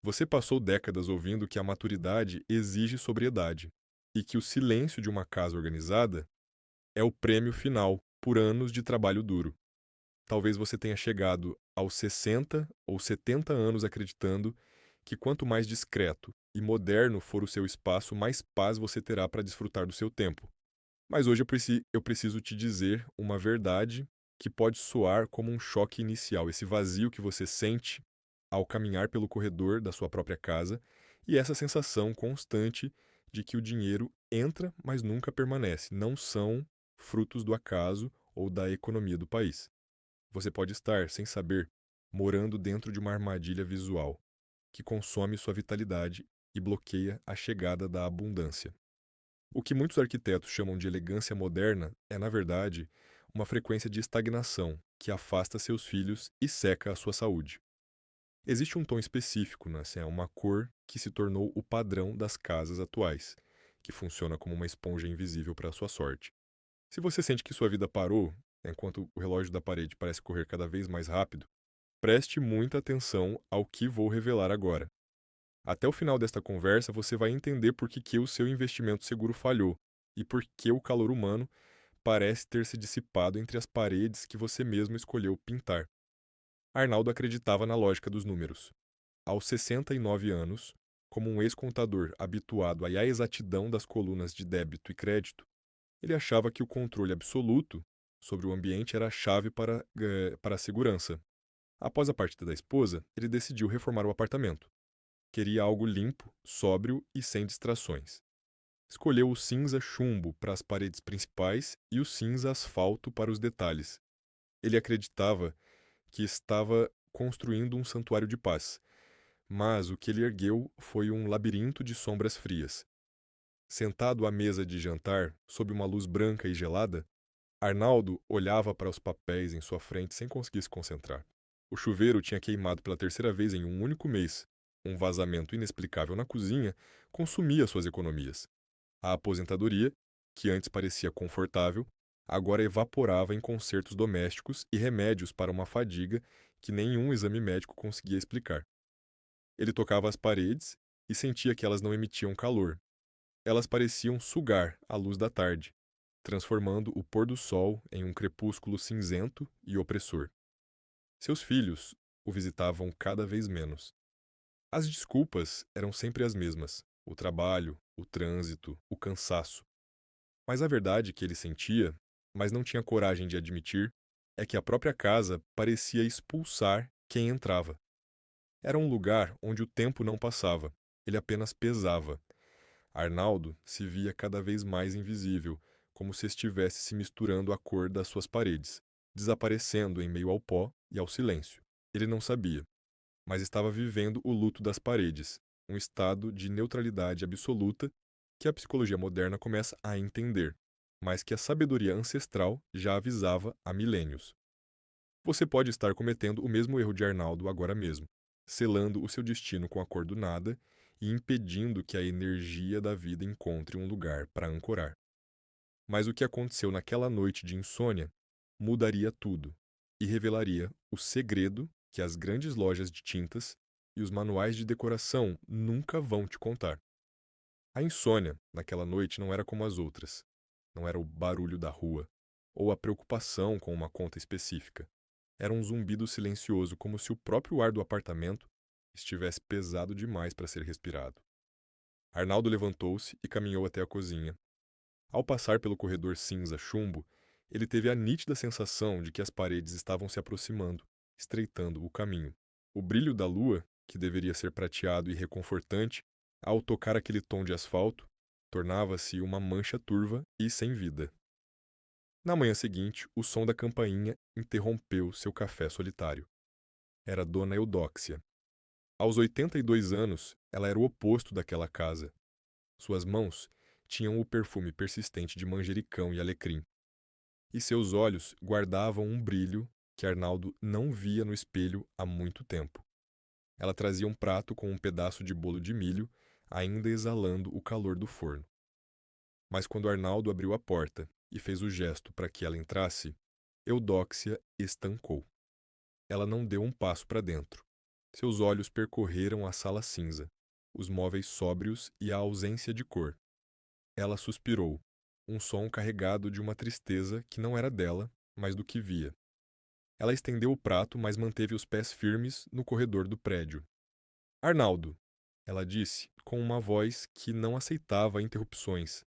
Você passou décadas ouvindo que a maturidade exige sobriedade e que o silêncio de uma casa organizada é o prêmio final por anos de trabalho duro. Talvez você tenha chegado aos 60 ou 70 anos acreditando que quanto mais discreto e moderno for o seu espaço, mais paz você terá para desfrutar do seu tempo. Mas hoje eu preciso te dizer uma verdade que pode soar como um choque inicial, esse vazio que você sente ao caminhar pelo corredor da sua própria casa e essa sensação constante de que o dinheiro entra, mas nunca permanece, não são frutos do acaso ou da economia do país. Você pode estar, sem saber, morando dentro de uma armadilha visual que consome sua vitalidade e bloqueia a chegada da abundância. O que muitos arquitetos chamam de elegância moderna é, na verdade, uma frequência de estagnação que afasta seus filhos e seca a sua saúde. Existe um tom específico, né? Assim, é uma cor que se tornou o padrão das casas atuais, que funciona como uma esponja invisível para a sua sorte. Se você sente que sua vida parou, enquanto o relógio da parede parece correr cada vez mais rápido, preste muita atenção ao que vou revelar agora. Até o final desta conversa, você vai entender por que o seu investimento seguro falhou e por que o calor humano parece ter se dissipado entre as paredes que você mesmo escolheu pintar. Arnaldo acreditava na lógica dos números. Aos 69 anos, como um ex-contador habituado à exatidão das colunas de débito e crédito, ele achava que o controle absoluto sobre o ambiente era a chave para a segurança. Após a partida da esposa, ele decidiu reformar o apartamento. Queria algo limpo, sóbrio e sem distrações. Escolheu o cinza chumbo para as paredes principais e o cinza asfalto para os detalhes. Ele acreditava que estava construindo um santuário de paz, mas o que ele ergueu foi um labirinto de sombras frias. Sentado à mesa de jantar, sob uma luz branca e gelada, Arnaldo olhava para os papéis em sua frente sem conseguir se concentrar. O chuveiro tinha queimado pela terceira vez em um único mês. Um vazamento inexplicável na cozinha consumia suas economias. A aposentadoria, que antes parecia confortável, agora evaporava em consertos domésticos e remédios para uma fadiga que nenhum exame médico conseguia explicar. Ele tocava as paredes e sentia que elas não emitiam calor. Elas pareciam sugar a luz da tarde, transformando o pôr do sol em um crepúsculo cinzento e opressor. Seus filhos o visitavam cada vez menos. As desculpas eram sempre as mesmas: o trabalho, o trânsito, o cansaço. Mas a verdade que ele sentia, mas não tinha coragem de admitir, é que a própria casa parecia expulsar quem entrava. Era um lugar onde o tempo não passava, ele apenas pesava. Arnaldo se via cada vez mais invisível, como se estivesse se misturando à cor das suas paredes, desaparecendo em meio ao pó e ao silêncio. Ele não sabia, mas estava vivendo o luto das paredes, um estado de neutralidade absoluta que a psicologia moderna começa a entender, mas que a sabedoria ancestral já avisava há milênios. Você pode estar cometendo o mesmo erro de Arnaldo agora mesmo, selando o seu destino com a cor do nada e impedindo que a energia da vida encontre um lugar para ancorar. Mas o que aconteceu naquela noite de insônia mudaria tudo e revelaria o segredo que as grandes lojas de tintas e os manuais de decoração nunca vão te contar. A insônia naquela noite não era como as outras. Não era o barulho da rua ou a preocupação com uma conta específica. Era um zumbido silencioso, como se o próprio ar do apartamento estivesse pesado demais para ser respirado. Arnaldo levantou-se e caminhou até a cozinha. Ao passar pelo corredor cinza chumbo, ele teve a nítida sensação de que as paredes estavam se aproximando, estreitando o caminho. O brilho da lua, que deveria ser prateado e reconfortante, ao tocar aquele tom de asfalto, tornava-se uma mancha turva e sem vida. Na manhã seguinte, o som da campainha interrompeu seu café solitário. Era Dona Eudóxia. Aos 82 anos, ela era o oposto daquela casa. Suas mãos tinham o perfume persistente de manjericão e alecrim, e seus olhos guardavam um brilho que Arnaldo não via no espelho há muito tempo. Ela trazia um prato com um pedaço de bolo de milho, ainda exalando o calor do forno. Mas quando Arnaldo abriu a porta e fez o gesto para que ela entrasse, Eudóxia estancou. Ela não deu um passo para dentro. Seus olhos percorreram a sala cinza, os móveis sóbrios e a ausência de cor. Ela suspirou, um som carregado de uma tristeza que não era dela, mas do que via. Ela estendeu o prato, mas manteve os pés firmes no corredor do prédio. Arnaldo, ela disse, com uma voz que não aceitava interrupções.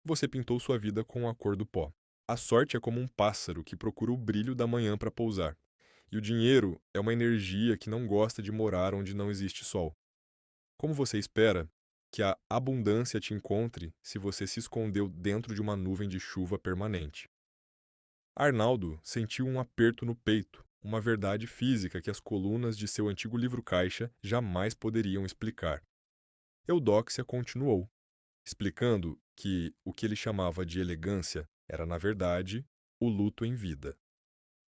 Você pintou sua vida com a cor do pó. A sorte é como um pássaro que procura o brilho da manhã para pousar. E o dinheiro é uma energia que não gosta de morar onde não existe sol. Como você espera que a abundância te encontre se você se escondeu dentro de uma nuvem de chuva permanente? Arnaldo sentiu um aperto no peito, uma verdade física que as colunas de seu antigo livro-caixa jamais poderiam explicar. Eudóxia continuou, explicando que o que ele chamava de elegância era, na verdade, o luto em vida.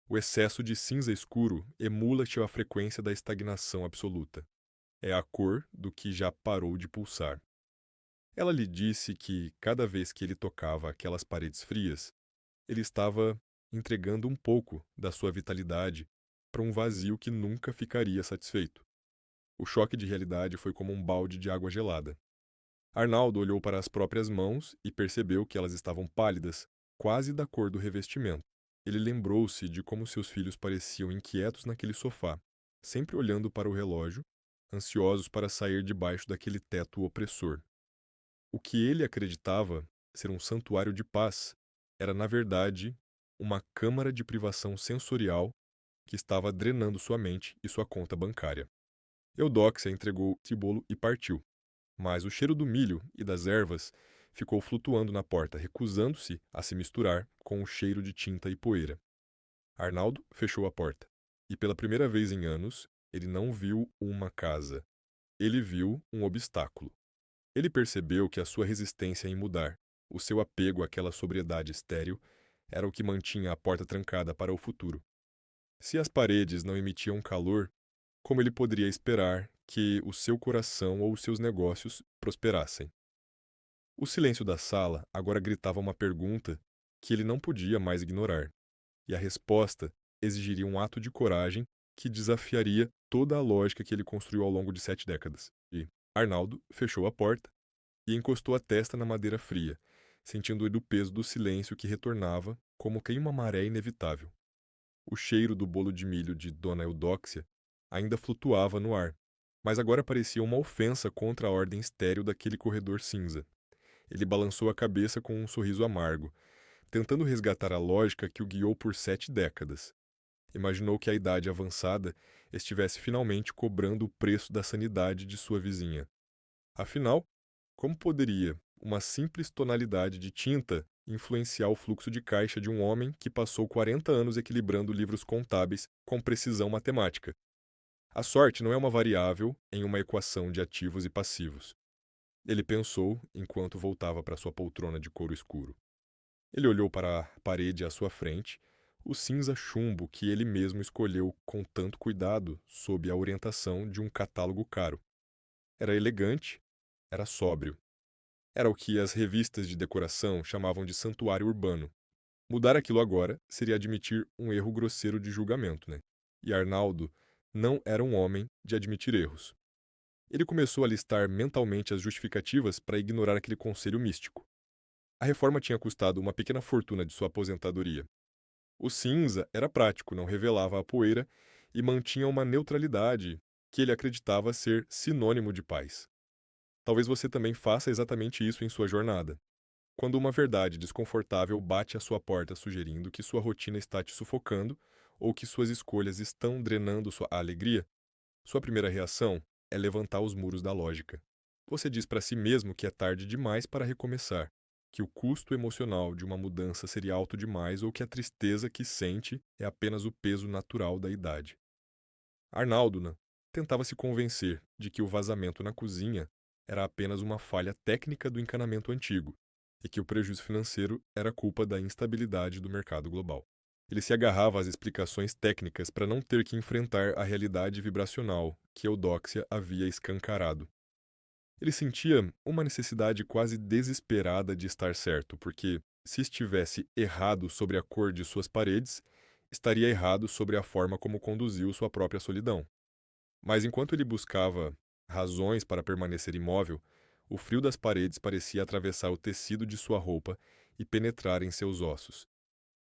O excesso de cinza escuro emula-te a frequência da estagnação absoluta. É a cor do que já parou de pulsar. Ela lhe disse que, cada vez que ele tocava aquelas paredes frias, ele estava entregando um pouco da sua vitalidade para um vazio que nunca ficaria satisfeito. O choque de realidade foi como um balde de água gelada. Arnaldo olhou para as próprias mãos e percebeu que elas estavam pálidas, quase da cor do revestimento. Ele lembrou-se de como seus filhos pareciam inquietos naquele sofá, sempre olhando para o relógio, ansiosos para sair debaixo daquele teto opressor. O que ele acreditava ser um santuário de paz era, na verdade, uma câmara de privação sensorial que estava drenando sua mente e sua conta bancária. Eudóxia entregou esse bolo e partiu, mas o cheiro do milho e das ervas ficou flutuando na porta, recusando-se a se misturar com o cheiro de tinta e poeira. Arnaldo fechou a porta, e pela primeira vez em anos, ele não viu uma casa. Ele viu um obstáculo. Ele percebeu que a sua resistência em mudar, o seu apego àquela sobriedade estéril, era o que mantinha a porta trancada para o futuro. Se as paredes não emitiam calor, como ele poderia esperar que o seu coração ou os seus negócios prosperassem? O silêncio da sala agora gritava uma pergunta que ele não podia mais ignorar, e a resposta exigiria um ato de coragem que desafiaria toda a lógica que ele construiu ao longo de 7 décadas. E Arnaldo fechou a porta e encostou a testa na madeira fria, sentindo o peso do silêncio que retornava como que em uma maré inevitável. O cheiro do bolo de milho de Dona Eudóxia ainda flutuava no ar, mas agora parecia uma ofensa contra a ordem estéril daquele corredor cinza. Ele balançou a cabeça com um sorriso amargo, tentando resgatar a lógica que o guiou por 7 décadas. Imaginou que a idade avançada estivesse finalmente cobrando o preço da sanidade de sua vizinha. Afinal, como poderia uma simples tonalidade de tinta influenciar o fluxo de caixa de um homem que passou 40 anos equilibrando livros contábeis com precisão matemática? A sorte não é uma variável em uma equação de ativos e passivos. Ele pensou enquanto voltava para sua poltrona de couro escuro. Ele olhou para a parede à sua frente, o cinza chumbo que ele mesmo escolheu com tanto cuidado sob a orientação de um catálogo caro. Era elegante, era sóbrio. Era o que as revistas de decoração chamavam de santuário urbano. Mudar aquilo agora seria admitir um erro grosseiro de julgamento, né? E Arnaldo não era um homem de admitir erros. Ele começou a listar mentalmente as justificativas para ignorar aquele conselho místico. A reforma tinha custado uma pequena fortuna de sua aposentadoria. O cinza era prático, não revelava a poeira e mantinha uma neutralidade que ele acreditava ser sinônimo de paz. Talvez você também faça exatamente isso em sua jornada. Quando uma verdade desconfortável bate à sua porta sugerindo que sua rotina está te sufocando ou que suas escolhas estão drenando sua alegria, sua primeira reação é levantar os muros da lógica. Você diz para si mesmo que é tarde demais para recomeçar, que o custo emocional de uma mudança seria alto demais ou que a tristeza que sente é apenas o peso natural da idade. Arnaldo tentava se convencer de que o vazamento na cozinha era apenas uma falha técnica do encanamento antigo e que o prejuízo financeiro era culpa da instabilidade do mercado global. Ele se agarrava às explicações técnicas para não ter que enfrentar a realidade vibracional que Eudóxia havia escancarado. Ele sentia uma necessidade quase desesperada de estar certo, porque, se estivesse errado sobre a cor de suas paredes, estaria errado sobre a forma como conduziu sua própria solidão. Mas enquanto ele buscava razões para permanecer imóvel, o frio das paredes parecia atravessar o tecido de sua roupa e penetrar em seus ossos.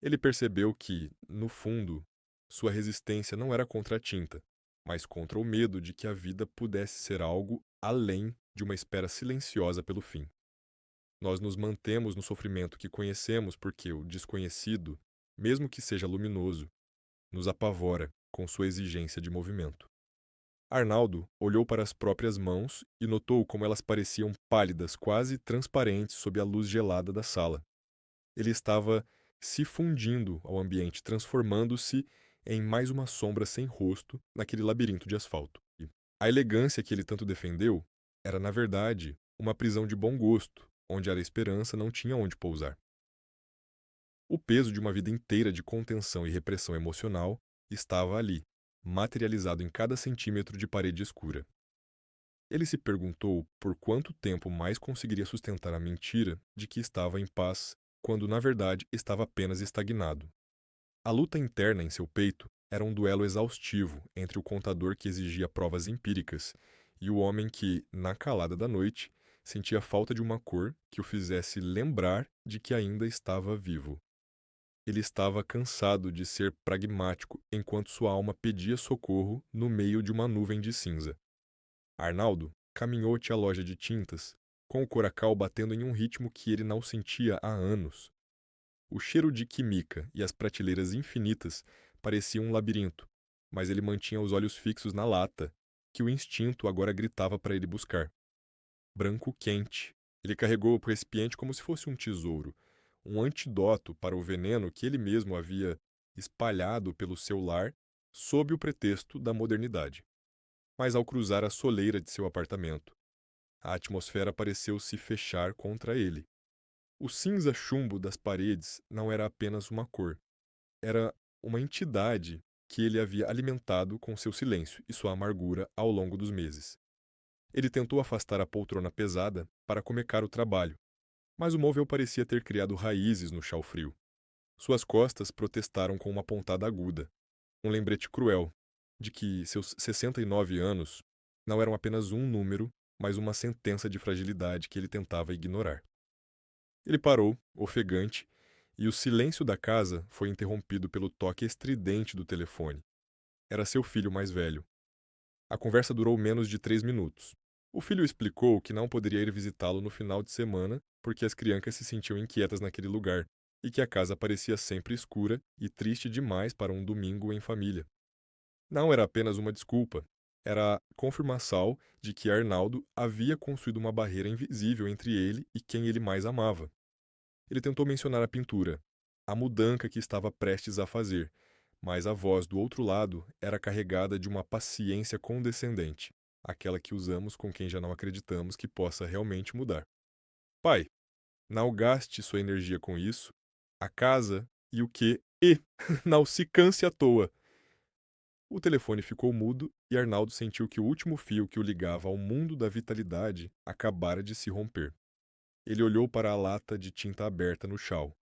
Ele percebeu que, no fundo, sua resistência não era contra a tinta, mas contra o medo de que a vida pudesse ser algo além de uma espera silenciosa pelo fim. Nós nos mantemos no sofrimento que conhecemos porque o desconhecido, mesmo que seja luminoso, nos apavora com sua exigência de movimento. Arnaldo olhou para as próprias mãos e notou como elas pareciam pálidas, quase transparentes sob a luz gelada da sala. Ele estava se fundindo ao ambiente, transformando-se em mais uma sombra sem rosto naquele labirinto de asfalto. E a elegância que ele tanto defendeu era, na verdade, uma prisão de bom gosto, onde a esperança não tinha onde pousar. O peso de uma vida inteira de contenção e repressão emocional estava ali, materializado em cada centímetro de parede escura. Ele se perguntou por quanto tempo mais conseguiria sustentar a mentira de que estava em paz, quando na verdade estava apenas estagnado. A luta interna em seu peito era um duelo exaustivo entre o contador que exigia provas empíricas e o homem que, na calada da noite, sentia falta de uma cor que o fizesse lembrar de que ainda estava vivo. Ele estava cansado de ser pragmático enquanto sua alma pedia socorro no meio de uma nuvem de cinza. Arnaldo caminhou até a loja de tintas, com o coracal batendo em um ritmo que ele não sentia há anos. O cheiro de química e as prateleiras infinitas pareciam um labirinto, mas ele mantinha os olhos fixos na lata, que o instinto agora gritava para ele buscar. Branco quente. Ele carregou o recipiente como se fosse um tesouro, um antídoto para o veneno que ele mesmo havia espalhado pelo seu lar sob o pretexto da modernidade. Mas ao cruzar a soleira de seu apartamento, a atmosfera pareceu se fechar contra ele. O cinza chumbo das paredes não era apenas uma cor, era uma entidade que ele havia alimentado com seu silêncio e sua amargura ao longo dos meses. Ele tentou afastar a poltrona pesada para começar o trabalho, mas o móvel parecia ter criado raízes no chão frio. Suas costas protestaram com uma pontada aguda, um lembrete cruel de que seus 69 anos não eram apenas um número, mas uma sentença de fragilidade que ele tentava ignorar. Ele parou, ofegante, e o silêncio da casa foi interrompido pelo toque estridente do telefone. Era seu filho mais velho. A conversa durou menos de 3 minutos. O filho explicou que não poderia ir visitá-lo no final de semana porque as crianças se sentiam inquietas naquele lugar e que a casa parecia sempre escura e triste demais para um domingo em família. Não era apenas uma desculpa, era a confirmação de que Arnaldo havia construído uma barreira invisível entre ele e quem ele mais amava. Ele tentou mencionar a pintura, a mudança que estava prestes a fazer, mas a voz do outro lado era carregada de uma paciência condescendente, aquela que usamos com quem já não acreditamos que possa realmente mudar. Pai, não gaste sua energia com isso, a casa e o que, e não se canse à toa. O telefone ficou mudo e Arnaldo sentiu que o último fio que o ligava ao mundo da vitalidade acabara de se romper. Ele olhou para a lata de tinta aberta no chão.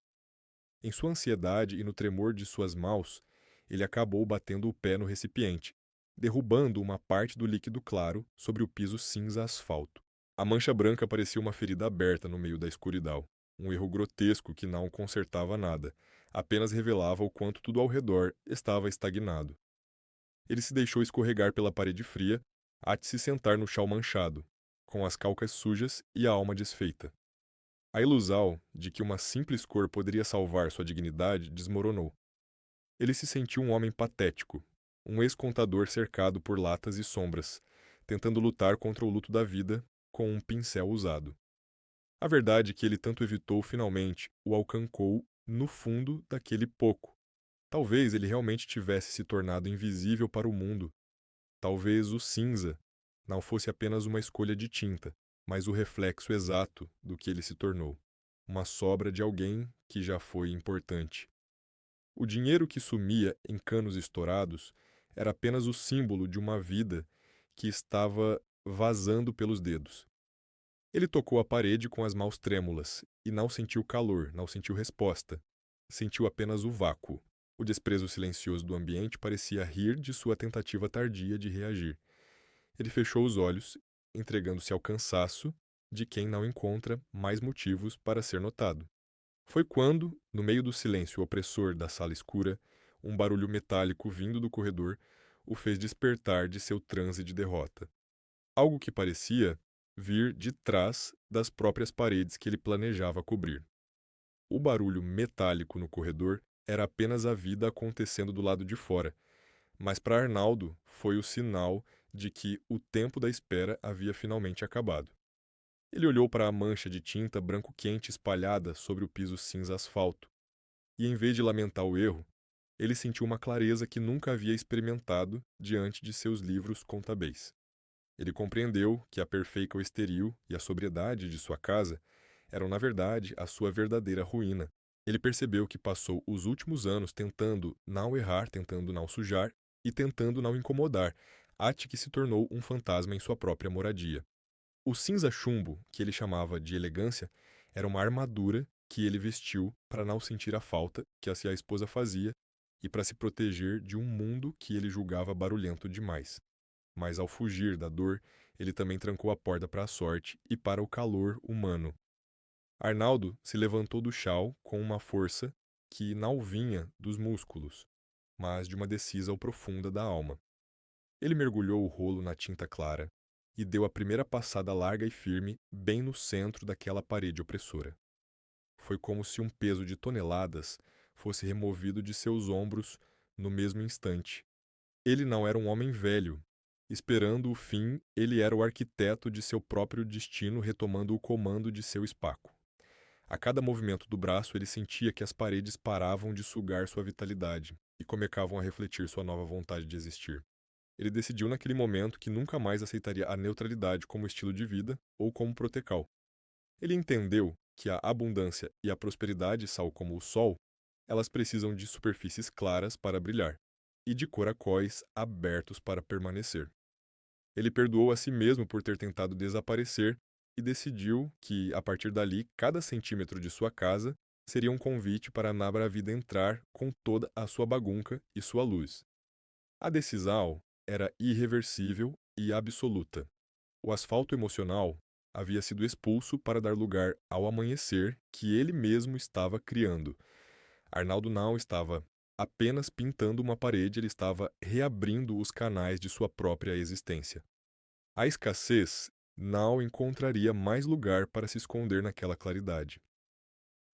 Em sua ansiedade e no tremor de suas mãos, ele acabou batendo o pé no recipiente, derrubando uma parte do líquido claro sobre o piso cinza asfalto. A mancha branca parecia uma ferida aberta no meio da escuridão, um erro grotesco que não consertava nada, apenas revelava o quanto tudo ao redor estava estagnado. Ele se deixou escorregar pela parede fria, a se sentar no chão manchado, com as calcas sujas e a alma desfeita. A ilusão de que uma simples cor poderia salvar sua dignidade desmoronou. Ele se sentiu um homem patético, um ex-contador cercado por latas e sombras, tentando lutar contra o luto da vida com um pincel usado. A verdade que ele tanto evitou finalmente o alcancou no fundo daquele pouco. Talvez ele realmente tivesse se tornado invisível para o mundo. Talvez o cinza não fosse apenas uma escolha de tinta, mas o reflexo exato do que ele se tornou. Uma sobra de alguém que já foi importante. O dinheiro que sumia em canos estourados era apenas o símbolo de uma vida que estava vazando pelos dedos. Ele tocou a parede com as mãos trêmulas e não sentiu calor, não sentiu resposta. Sentiu apenas o vácuo. O desprezo silencioso do ambiente parecia rir de sua tentativa tardia de reagir. Ele fechou os olhos, entregando-se ao cansaço de quem não encontra mais motivos para ser notado. Foi quando, no meio do silêncio opressor da sala escura, um barulho metálico vindo do corredor o fez despertar de seu transe de derrota. Algo que parecia vir de trás das próprias paredes que ele planejava cobrir. O barulho metálico no corredor era apenas a vida acontecendo do lado de fora, mas para Arnaldo foi o sinal de que o tempo da espera havia finalmente acabado. Ele olhou para a mancha de tinta branco-quente espalhada sobre o piso cinza asfalto, e em vez de lamentar o erro, ele sentiu uma clareza que nunca havia experimentado diante de seus livros contábeis. Ele compreendeu que a perfeita esteril e a sobriedade de sua casa eram, na verdade, a sua verdadeira ruína. Ele percebeu que passou os últimos anos tentando não errar, tentando não sujar e tentando não incomodar, até que se tornou um fantasma em sua própria moradia. O cinza chumbo, que ele chamava de elegância, era uma armadura que ele vestiu para não sentir a falta que a sua esposa fazia e para se proteger de um mundo que ele julgava barulhento demais. Mas ao fugir da dor, ele também trancou a porta para a sorte e para o calor humano. Arnaldo se levantou do chão com uma força que não vinha dos músculos, mas de uma decisão profunda da alma. Ele mergulhou o rolo na tinta clara e deu a primeira passada larga e firme bem no centro daquela parede opressora. Foi como se um peso de toneladas fosse removido de seus ombros no mesmo instante. Ele não era um homem velho. Esperando o fim, ele era o arquiteto de seu próprio destino, retomando o comando de seu espaco. A cada movimento do braço, ele sentia que as paredes paravam de sugar sua vitalidade e começavam a refletir sua nova vontade de existir. Ele decidiu naquele momento que nunca mais aceitaria a neutralidade como estilo de vida ou como protecal. Ele entendeu que a abundância e a prosperidade, tal como o sol, elas precisam de superfícies claras para brilhar e de coracóis abertos para permanecer. Ele perdoou a si mesmo por ter tentado desaparecer e decidiu que, a partir dali, cada centímetro de sua casa seria um convite para a Nabra Vida entrar com toda a sua bagunça e sua luz. A decisão era irreversível e absoluta. O asfalto emocional havia sido expulso para dar lugar ao amanhecer que ele mesmo estava criando. Arnaldo não estava apenas pintando uma parede, ele estava reabrindo os canais de sua própria existência. A escassez não encontraria mais lugar para se esconder naquela claridade.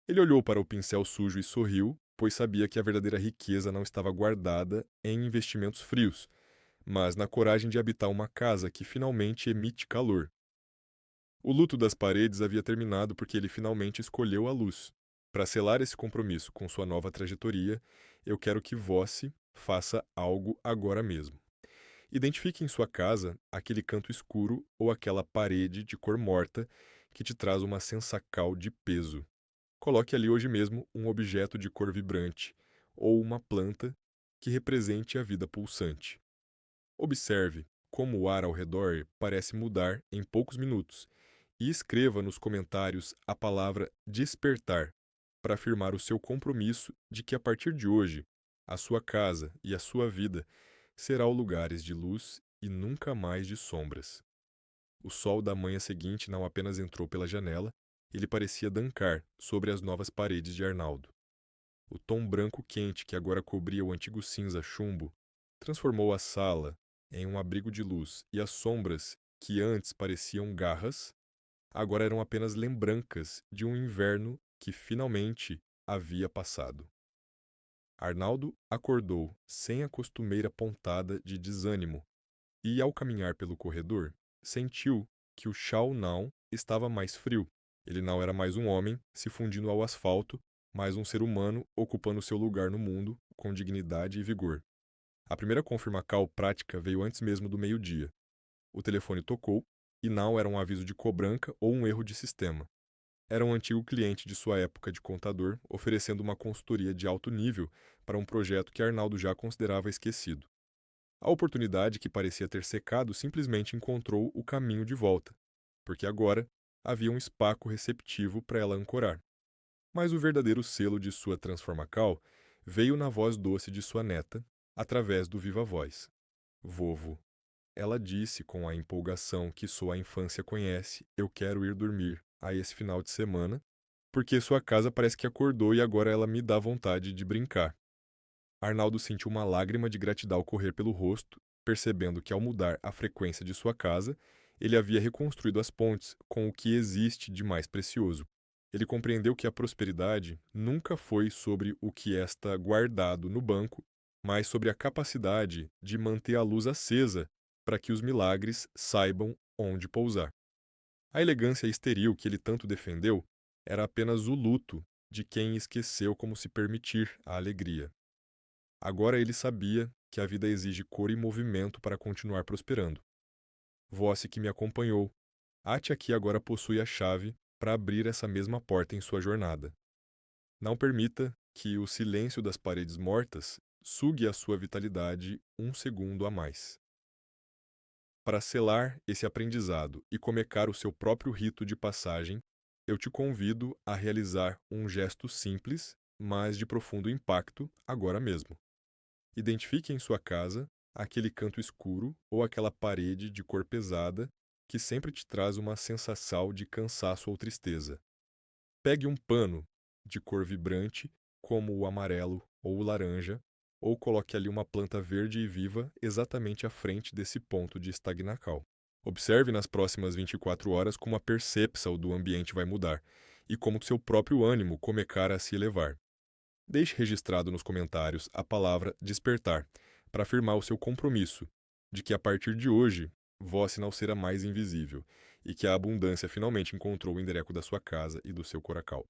Ele olhou para o pincel sujo e sorriu, pois sabia que a verdadeira riqueza não estava guardada em investimentos frios, mas na coragem de habitar uma casa que finalmente emite calor. O luto das paredes havia terminado porque ele finalmente escolheu a luz. Para selar esse compromisso com sua nova trajetória, eu quero que você faça algo agora mesmo. Identifique em sua casa aquele canto escuro ou aquela parede de cor morta que te traz uma sensacal de peso. Coloque ali hoje mesmo um objeto de cor vibrante ou uma planta que represente a vida pulsante. Observe como o ar ao redor parece mudar em poucos minutos e escreva nos comentários a palavra despertar para afirmar o seu compromisso de que a partir de hoje a sua casa e a sua vida serão lugares de luz e nunca mais de sombras. O sol da manhã seguinte não apenas entrou pela janela, ele parecia dançar sobre as novas paredes de Arnaldo. O tom branco quente que agora cobria o antigo cinza chumbo transformou a sala em um abrigo de luz, e as sombras, que antes pareciam garras, agora eram apenas lembranças de um inverno que finalmente havia passado. Arnaldo acordou sem a costumeira pontada de desânimo, e ao caminhar pelo corredor, sentiu que o chão não estava mais frio. Ele não era mais um homem se fundindo ao asfalto, mas um ser humano ocupando seu lugar no mundo com dignidade e vigor. A primeira confirmação prática veio antes mesmo do meio-dia. O telefone tocou e não era um aviso de cobrança ou um erro de sistema. Era um antigo cliente de sua época de contador oferecendo uma consultoria de alto nível para um projeto que Arnaldo já considerava esquecido. A oportunidade que parecia ter secado simplesmente encontrou o caminho de volta, porque agora havia um espaço receptivo para ela ancorar. Mas o verdadeiro selo de sua transformacal veio na voz doce de sua neta, através do viva-voz. Vovo. ela disse com a empolgação que sua infância conhece: "Eu quero ir dormir a esse final de semana, porque sua casa parece que acordou e agora ela me dá vontade de brincar." Arnaldo sentiu uma lágrima de gratidão correr pelo rosto, percebendo que ao mudar a frequência de sua casa, ele havia reconstruído as pontes com o que existe de mais precioso. Ele compreendeu que a prosperidade nunca foi sobre o que está guardado no banco, mas sobre a capacidade de manter a luz acesa para que os milagres saibam onde pousar. A elegância esteril que ele tanto defendeu era apenas o luto de quem esqueceu como se permitir a alegria. Agora ele sabia que a vida exige cor e movimento para continuar prosperando. Você que me acompanhou, Ate aqui agora possui a chave para abrir essa mesma porta em sua jornada. Não permita que o silêncio das paredes mortas sugue a sua vitalidade um segundo a mais. Para selar esse aprendizado e começar o seu próprio rito de passagem, eu te convido a realizar um gesto simples, mas de profundo impacto agora mesmo. Identifique em sua casa aquele canto escuro ou aquela parede de cor pesada que sempre te traz uma sensação de cansaço ou tristeza. Pegue um pano de cor vibrante, como o amarelo ou o laranja, ou coloque ali uma planta verde e viva exatamente à frente desse ponto de estagnacal. Observe nas próximas 24 horas como a percepção do ambiente vai mudar e como seu próprio ânimo começar a se elevar. Deixe registrado nos comentários a palavra despertar, para afirmar o seu compromisso de que a partir de hoje, você não será mais invisível e que a abundância finalmente encontrou o endereço da sua casa e do seu coracal.